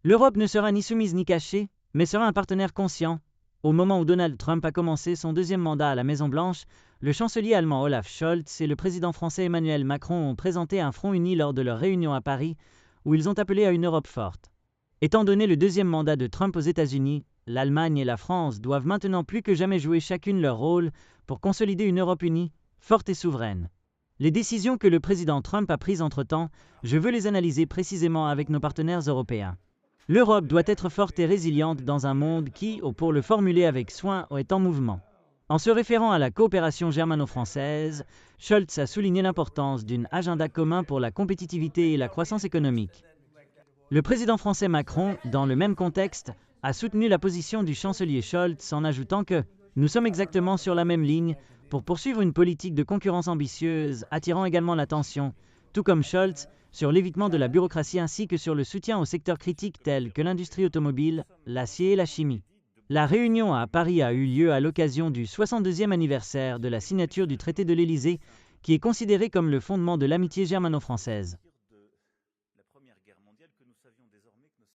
L'Europe ne sera ni soumise ni cachée, mais sera un partenaire conscient. Au moment où Donald Trump a commencé son deuxième mandat à la Maison-Blanche, le chancelier allemand Olaf Scholz et le président français Emmanuel Macron ont présenté un front uni lors de leur réunion à Paris, où ils ont appelé à une Europe forte. Étant donné le deuxième mandat de Trump aux États-Unis, l'Allemagne et la France doivent maintenant plus que jamais jouer chacune leur rôle pour consolider une Europe unie, forte et souveraine. Les décisions que le président Trump a prises entre-temps, je veux les analyser précisément avec nos partenaires européens. L'Europe doit être forte et résiliente dans un monde qui, pour le formuler avec soin, est en mouvement. En se référant à la coopération germano-française, Scholz a souligné l'importance d'un agenda commun pour la compétitivité et la croissance économique. Le président français Macron, dans le même contexte, a soutenu la position du chancelier Scholz en ajoutant que « Nous sommes exactement sur la même ligne pour poursuivre une politique de concurrence ambitieuse, attirant également l'attention, tout comme Scholz, sur l'évitement de la bureaucratie ainsi que sur le soutien aux secteurs critiques tels que l'industrie automobile, l'acier et la chimie. » La réunion à Paris a eu lieu à l'occasion du 62e anniversaire de la signature du traité de l'Élysée, qui est considéré comme le fondement de l'amitié germano-française.